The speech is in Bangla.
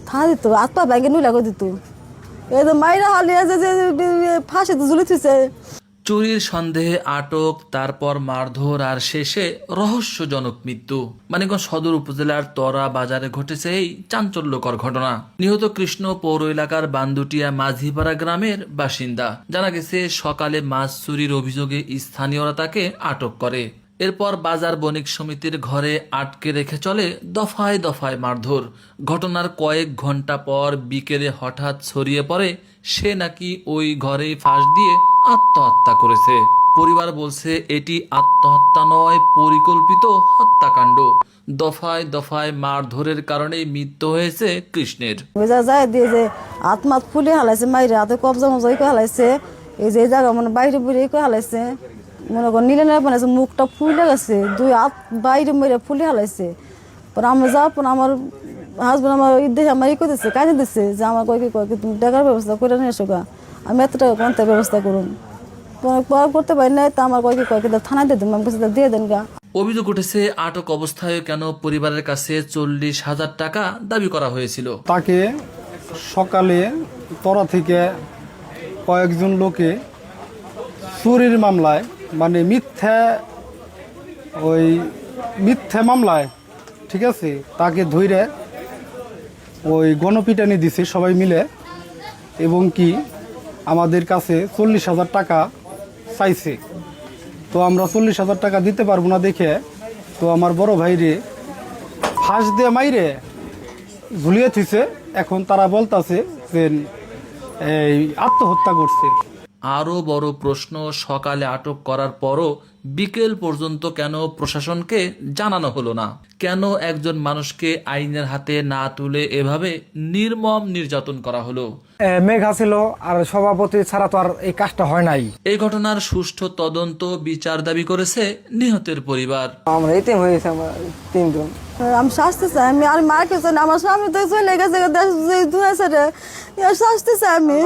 থা দিত হাত পা ব্যাগে নুলা করে দিত এই যে মাইরা হালিয়া যে ফাঁসে তো ঝুলে থুইছে। চুরির সন্দেহে আটক, তারপর মারধর আর শেষে রহস্যজনক মৃত্যু। মানিকগঞ্জ সদর উপজেলার তরা বাজারে ঘটেছে এই চাঞ্চল্যকর ঘটনা। নিহত কৃষ্ণ পৌর এলাকার বান্দুটিয়া মাঝিপাড়া গ্রামের বাসিন্দা। জানা গেছে সকালে মাছ চুরির অভিযোগে স্থানীয়রা তাকে আটক করে। এরপর বাজার বণিক সমিতির ঘরে আটকে রেখে চলে দফায় দফায় মারধর। ঘটনার কয়েক ঘন্টা পর বিকেলে হঠাৎ ছড়িয়ে পড়ে সে নাকি ওই ঘরেই ফাঁস দিয়ে আত্মহত্যা করেছে। পরিবার বলছে এটি আত্মহত্যা নয়, পরিকল্পিত হত্যাকাণ্ড। দফায় দফায় মারধরের কারণেই মৃত্যু হয়েছে কৃষ্ণের। বোঝা যায় দিয়ে যে হাত মাত ফুলে হালাইছে, মাইরে হাতে কবজা মজা করে হালাইছে, এই যে জায়গা মানে বাইরে বুড়ে করে হালাইছে, মনে করেন নিলে নেই বানাইছে, মুখটা ফুলে গেছে, দুই হাত বাইরে মেরে ফুলে হালাইছে। পরে আমরা যাওয়ার পর আমার হাজবেন্ড আমার দেখে আমার করে দিচ্ছে, কাজে দিচ্ছে যে আমার কয়েক তুমি টাকার ব্যবস্থা করে নিয়ে এসো গা, আমি এত টাকা কোনটা ব্যবস্থা করুন। করতে পারি না, তা আমার কয়েক থানায় দিয়ে দেন, আমি কাছে দিয়ে দেন গা। অভিযোগ উঠেছে আটক অবস্থায় কেন পরিবারের কাছে 40,000 টাকা দাবি করা হয়েছিল। তাকে সকালে তরা থেকে কয়েকজন লোকে চুরির মামলায় মানে মিথ্যা মামলায়, ঠিক আছে, তাকে ধইরে ওই গণপিটানি দিছে সবাই মিলে, এবং কি আমাদের কাছে 40,000 টাকা চাইছে। তো আমরা 40,000 টাকা দিতে পারবো না দেখে তো আমার বড় ভাইরে ফাঁস দিয়ে মাইরে ঝুলিয়ে থুইছে। এখন তারা বলতাছে যে এই আত্মহত্যা করছে। আরো বড় প্রশ্ন, সকালে আটক করার পরও বিকেল পর্যন্ত কেন প্রশাসনকে জানানো হলো না? কেন একজন মানুষকে আইনের হাতে না তুলে এভাবে নির্মম নির্যাতন করা হলো? মেঘা ছিল আর সভাপতি ছাড়া তো আর এই কাজটা হয় নাই। এই ঘটনার সুষ্ঠু তদন্ত বিচার দাবি করেছে নিহতের পরিবার। আমরা এতে হয়েছে আমরা 3 জন। আমি শাস্তি চাই, আমি আর মার কে চাই না, আমার স্বামী তো চলে গেছে, শাস্তি চাই আমি।